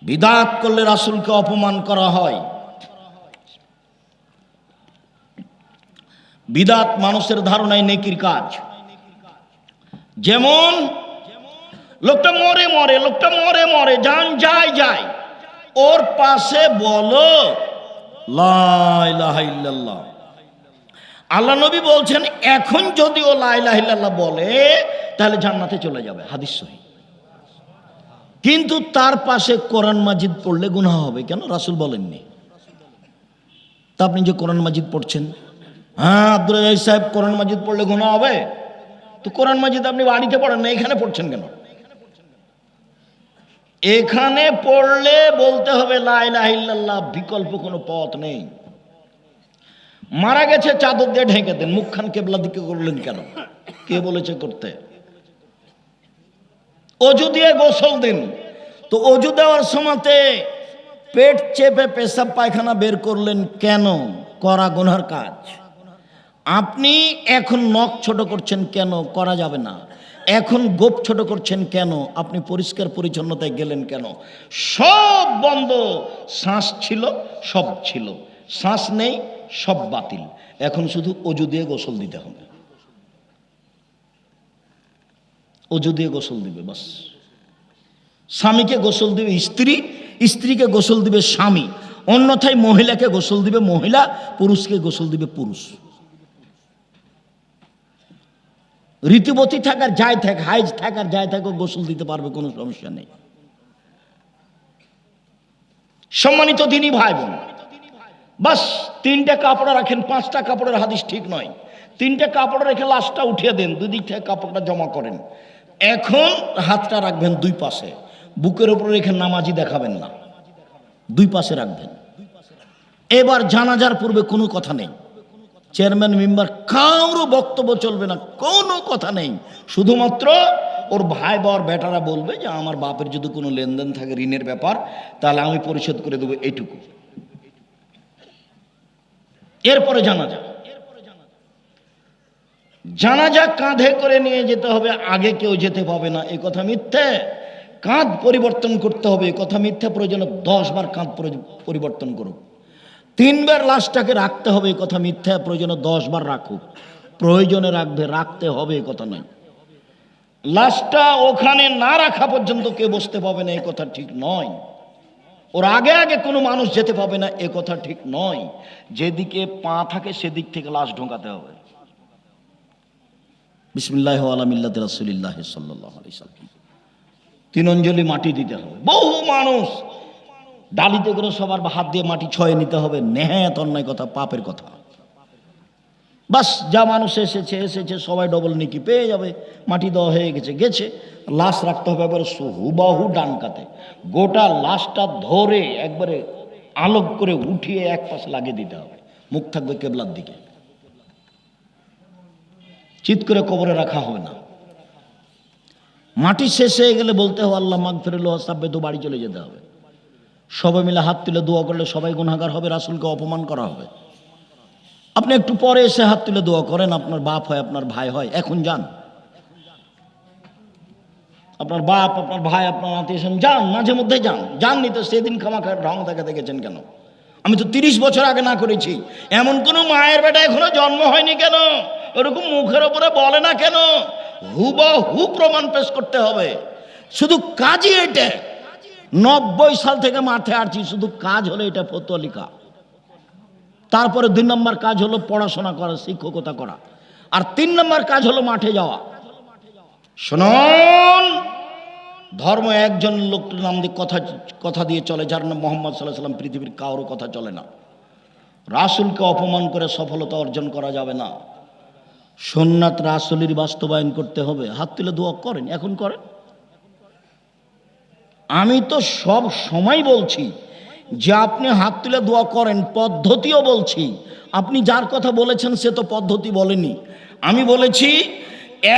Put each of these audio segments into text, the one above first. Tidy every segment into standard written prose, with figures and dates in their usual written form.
বিদআত করলে রাসূলকে অপমান করা হয়। বিদআত মানুষের ধারণায় নেকির কাজ। যেমন লোকটা মরে মরে, লোকটা মরে মরে, জান যায় যায়, ওর পাশে বলো লা ইলাহা ইল্লাল্লাহ। আল্লাহ নবী বলছেন এখন যদি ও লা ইলাহা ইল্লাল্লাহ বলে তাহলে জান্নাতে চলে যাবে, হাদিস সহিহ। কিন্তু তার পাশে কোরআন মাজিদ পড়লে গুনাহ হবে, কেন? রাসূল বলেননি। তা আপনি যে কোরআন মাজিদ পড়ছেন, হ্যাঁ আব্দুল রাজ্জাক সাহেব কোরআন মাজিদ পড়লে গুনাহ হবে, তো কোরআন মাজিদ আপনি বাড়িতে পড়েন না, এখানে পড়ছেন কেন? এখানে পড়লে বলতে হবে লা ইলাহা ইল্লাল্লাহ, বিকল্প কোনো পথ নেই। মারা গেছে চাদর দিয়ে ঢেকে দেন, মুখখান কিবলা দিকে করলেন কেন? কে বলেছে করতে? অজু দিয়ে গোসল দিন, তো অজু দেওয়ার সময়তে পেট চেপে পেশাব পায়খানা বের করলেন কেন? করা গুনার কাজ। আপনি এখন নখ ছোট করছেন কেন? করা যাবে না। এখন গোপ ছোট করছেন কেন? আপনি পরিষ্কার পরিচ্ছন্নতায় গেলেন কেন? সব বন্ধ। শ্বাস ছিল, সব ছিল, শ্বাস নেই, সব বাতিল। এখন শুধু অজু দিয়ে গোসল দিতে হবে, অজু দিয়ে গোসল দিবে বাস। স্বামীকে গোসল দিবে স্ত্রী, স্ত্রীকে গোসল দিবে স্বামী, অন্যথায় মহিলাকে গোসল দিবে মহিলা, পুরুষকে গোসল দিবে পুরুষ। ঋতুবতী থাকার যায় থাক, হাইজ থাকার যায় থাক, গোসল দিতে পারবে, কোনো সমস্যা নেই। সম্মানিত দিনী ভাই বোন, বাস তিনটা কাপড় রাখেন, পাঁচটা কাপড়ের হাদিস ঠিক নয়। তিনটা কাপড় রেখে লাশটা উঠিয়ে দেন, দুই দিক থেকে কাপড়টা জমা করেন। এখন হাতটা রাখবেন দুই পাশে, বুকের উপরে রেখে নামাজি দেখাবেন না, দুই পাশে রাখবেন। এবার জানাজার পূর্বে কোনো কথা নেই, চেয়ারম্যান মেম্বার কারো বক্তব্য চলবে না, কোনো কথা নেই। শুধুমাত্র ওর ভাই বা ওর বেটারা বলবে যে আমার বাপের যদি কোনো লেনদেন থাকে ঋণের ব্যাপার, তাহলে আমি পরিশোধ করে দেবো, এইটুকু। এরপরে জানাজা। জানাজা কাঁধে করে নিয়ে যেতে হবে, আগে কেউ যেতে পাবে না, এ কথা মিথ্যে। কাঁধ পরিবর্তন করতে হবে, এ কথা মিথ্যে। প্রয়োজনে 10 বার কাঁধ পরিবর্তন করুক। 3 বার লাশটাকে রাখতে হবে, এ কথা মিথ্যা। প্রয়োজনে 10 বার রাখুক, প্রয়োজনে রাখবে, রাখতে হবে, এ কথা নয়। লাশটা ওখানে না রাখা পর্যন্ত কেউ বসতে পাবে না, এ কথা ঠিক নয়। ওর আগে আগে কোনো মানুষ যেতে পাবে না, এ কথা ঠিক নয়। যেদিকে পা থাকে সেদিক থেকে লাশ ঢোকাতে হবে। বিসমিল্লাহ আলা মিল্লাতি রাসূলিল্লাহ সাল্লাল্লাহু আলাইহি সাল্লাম। 3 অঞ্জলি মাটি দিতে হবে। বহু মানুষ ডালিতে করে সবার হাত দিয়ে মাটি ছয়ে নিতে হবে, নেহাত অন্যায় কথা, পাপের কথা। বাস যা মানুষ এসেছে এসেছে, সবাই ডবল নেকি পেয়ে যাবে, মাটি দেওয়া হয়ে গেছে গেছে। লাশ রাখতে হবে একবারে হুবাহু ডান কাতে, গোটা লাশটা ধরে একবারে আলোক করে উঠিয়ে এক পাশে লাগিয়ে দিতে হবে, মুখ থাকবে কেবলার দিকে। চিৎ করে কবরে রাখা হবে না। মাটি শেষ হয়ে গেলে বলতে হবে আল্লাহ মাগফিরুল ওয়াসাব্বে, তো বাড়ি চলে যেতে হবে। সবাই মিলে হাত তুলে দোয়া করলে সবাই গুনাহগার হবে, রাসূলকে অপমান করা হবে। আপনি একটু পরে এসে হাত তুলে দোয়া করেন, আপনার বাপ হয়, আপনার ভাই হয়, এখন যান। আপনার বাপ, আপনার ভাই, আপনার আত্মীয় যান, মাঝে মধ্যে যান। যাননি তো সেদিন খামাখা ঢং দেখাতে গেছেন কেন? আমি তো 30 বছর আগে না করেছি। এমন কোন মায়ের বেটা এখনো জন্ম হয়নি কেন? ওরকম মুখের ওপরে বলে না কেন? হুবহু প্রমাণ পেশ করতে হবে। শুধু কাজই এটা। 90 সাল থেকে মাঠে আসছি, শুধু কাজ হলো এটা ফতোয়া লেখা। তারপরে 2 নম্বর কাজ হলো পড়াশোনা করা, শিক্ষকতা করা। আর 3 নম্বর কাজ হলো মাঠে যাওয়া। শুনুন, ধর্ম একজন লোকটির নাম দিয়ে কথা দিয়ে চলে, যার নাম মুহাম্মদ সাল্লাল্লাহু আলাইহি ওয়াসাল্লাম। পৃথিবীর কারো কথা চলে না। রাসূলকে অপমান করে সফলতা অর্জন করা যাবে না। সুন্নাত রাসূলের বাস্তবায়ন করতে হবে। হাত তুলে দোয়া করেন, এখন করেন। আমি তো সব সময় বলছি যে আপনি হাত তুলে দোয়া করেন, পদ্ধতিও বলছি। আপনি যার কথা বলেছেন সে তো পদ্ধতি বলেনি। আমি বলেছি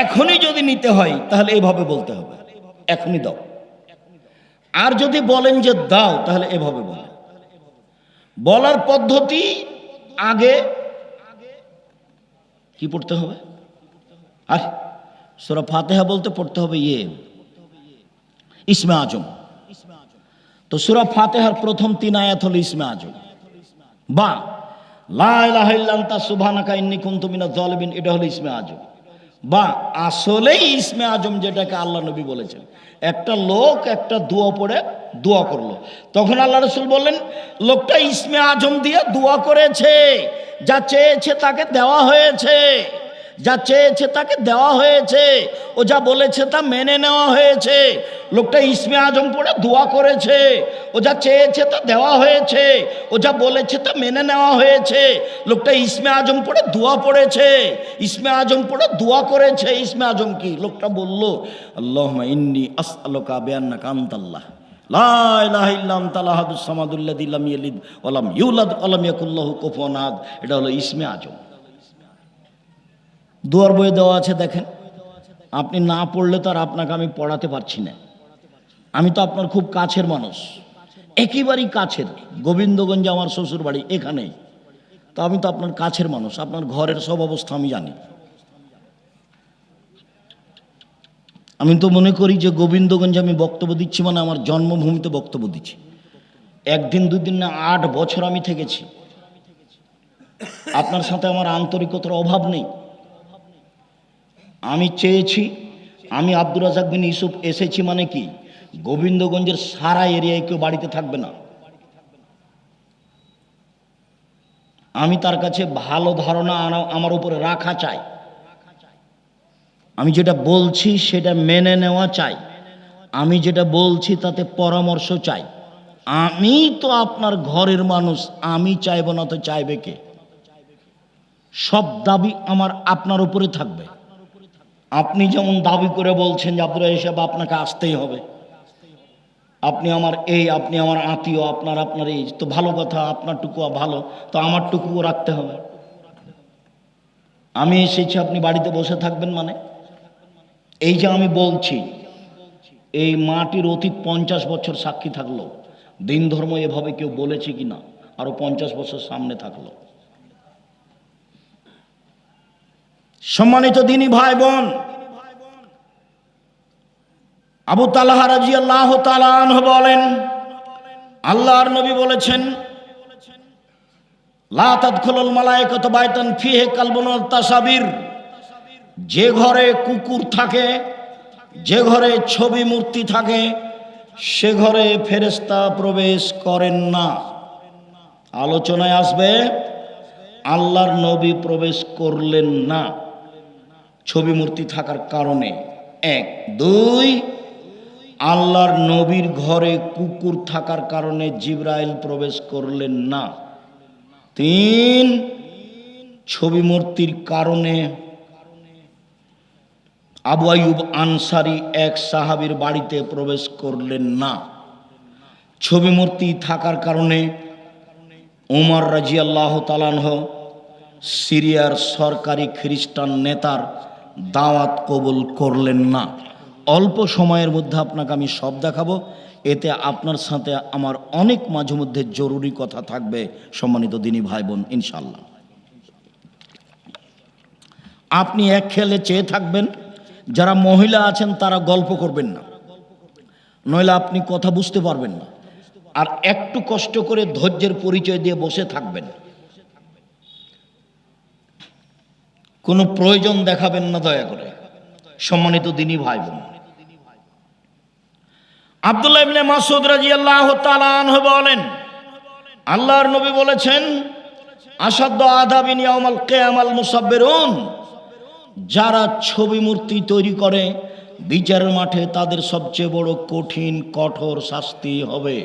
এখনই যদি নিতে হয় তাহলে এভাবে বলতে হবে, এখনই দাও। আর যদি বলেন যে দাও, তাহলে এভাবে বলেন। বলার পদ্ধতি, আগে কি পড়তে হবে? আর সূরা ফাতিহা বলতে পড়তে হবে ইসমে আজম। তো সূরা ফাতিহার প্রথম 3 আয়াত হলো ইসমে আজম, বা লা ইলাহা ইল্লা আনতা সুবহানাকা ইন্নী কুনতু মিনাজ জালিমিন, এটা হলো ইসমে আজম। বা আসলেই ইসমে আজম যেটাকে আল্লাহ নবী বলেছেন, একটা লোক একটা দোয়া পড়ে দোয়া করলো, তখন আল্লাহ রাসূল বললেন লোকটা ইসমে আজম দিয়ে দোয়া করেছে, যা চেয়েছে তাকে দেওয়া হয়েছে, যা চেয়েছে তাকে দেওয়া হয়েছে, ও যা বলেছে তা মেনে নেওয়া হয়েছে। লোকটা ইসমে আজম পড়ে দোয়া করেছে, ও যা চেয়েছে তা দেওয়া হয়েছে, ও যা বলেছে তা মেনে নেওয়া হয়েছে। লোকটা ইসমে আজম পড়ে দোয়া পড়েছে, ইসমে আজম পড়ে দোয়া করেছে। ইসমে আজম কি? লোকটা বলল আল্লাহুম্মা ইন্নী আসআলুকা বিআন্নাকা আনতাল্লাহ লা ইলাহা ইল্লা আনতাল আহাদুস সামাদুল্লাযী লাম ইয়ালিদ ওয়া লাম ইউলাদ ওয়া লাম ইয়াকুল লাহু কুফুয়ান আহাদ। এটা হলো ইসমে আজম। দুয়ার বইয়ে দেওয়া আছে, দেখেন। আপনি না পড়লে তো আর আপনাকে আমি পড়াতে পারছি না। আমি তো আপনার খুব কাছের মানুষ, একেবারেই কাছের। গোবিন্দগঞ্জে আমার শ্বশুর বাড়ি, এখানেই। তো আমি তো আপনার কাছের মানুষ, আপনার ঘরের সব অবস্থা আমি জানি। আমি তো মনে করি যে গোবিন্দগঞ্জে আমি বক্তব্য দিচ্ছি মানে আমার জন্মভূমিতে বক্তব্য দিচ্ছি। একদিন দুদিন না, 8 বছর আমি থেকেছি। আপনার সাথে আমার আন্তরিকতার অভাব নেই। আমি চেয়েছি, আমি আব্দুর রাজ্জাক বিন ইউসুফ এসেছি মানে কি, গোবিন্দগঞ্জের সারা এরিয়ায় কেউ বাড়িতে থাকবে না। আমি তার কাছে ভালো ধারণা আমার উপরে রাখা চাই, আমি যেটা বলছি সেটা মেনে নেওয়া চাই, আমি যেটা বলছি তাতে পরামর্শ চাই। আমি তো আপনার ঘরের মানুষ, আমি চাইব না তো চাইবে কে? সব দাবি আমার আপনার উপরে থাকবে। আপনি যেমন দাবি করে বলছেন যে আব্দুল রাজ্জাক সাহেব আপনাকে আসতেই হবে, আপনি আমার এই, আপনি আমার আত্মীয়, আপনার এই, তো ভালো কথা, আপনারটুকু ভালো, তো আমারটুকুও রাখতে হবে। আমি এসেছি, আপনি বাড়িতে বসে থাকবেন মানে? এই যে আমি বলছি, এই মাটির অতীত 50 বছর সাক্ষী থাকলো, দিন ধর্ম এভাবে কেউ বলেছে কিনা, আরো 50 বছর সামনে থাকলো। সম্মানিত দিনী ভাই বোন, আবু তালহা রাদিয়াল্লাহু তাআলা আনহু বলেন, আল্লাহর নবী বলেছেন, লা তাদখুলুল মালায়েকাতু বাইতান ফিহি কালবুন ওয়া তাসাবির। যে ঘরে কুকুর থাকে, যে ঘরে ছবি মূর্তি থাকে, সে ঘরে ফেরেশতা প্রবেশ করেন না। আলোচনায় আসবে আল্লাহর নবী প্রবেশ করলেন না ছবি মূর্তি থাকার কারণে, 1। 2, আল্লাহর নবীর ঘরে কুকুর থাকার কারণে জিবরাইল প্রবেশ করলেন না। 3, ছবি মূর্তির কারণে আবু আইয়ুব আনসারী এক সাহাবীর বাড়িতে প্রবেশ করলেন না। ছবি মূর্তি থাকার কারণে ওমর রাদিয়াল্লাহু তাআলা আনহু সিরিয়ার সরকারি খ্রিস্টান নেতার দাওয়াত কবুল করলেন না। অল্প সময়ের মধ্যে আপনাকে আমি সব দেখাবো, এতে আপনার সাথে আমার অনেক মাঝে মধ্যে জরুরি কথা থাকবে। সম্মানিত দিনী ভাই বোন, ইনশাল্লাহ আপনি এক খেলে চেয়ে থাকবেন, যারা মহিলা আছেন তারা গল্প করবেন না, নইলে আপনি কথা বুঝতে পারবেন না। আর একটু কষ্ট করে ধৈর্যের পরিচয় দিয়ে বসে থাকবেন, কোনো প্রয়োজন দেখাবেন না দয়া করে। সম্মানিত দিনী ভাই বোন, আব্দুল্লাহ ইবনে মাসউদ রাদিয়াল্লাহু তাআলা আনহু বলেন, আল্লাহর নবী বলেছেন, আসাদ্দু আযাবিন ইয়াউমাল কিয়ামাল মুসাব্বিরুন। যারা ছবি মূর্তি তৈরি করে বিচারের মাঠে তাদের সবচেয়ে বড় কঠিন কঠোর শাস্তি হবে।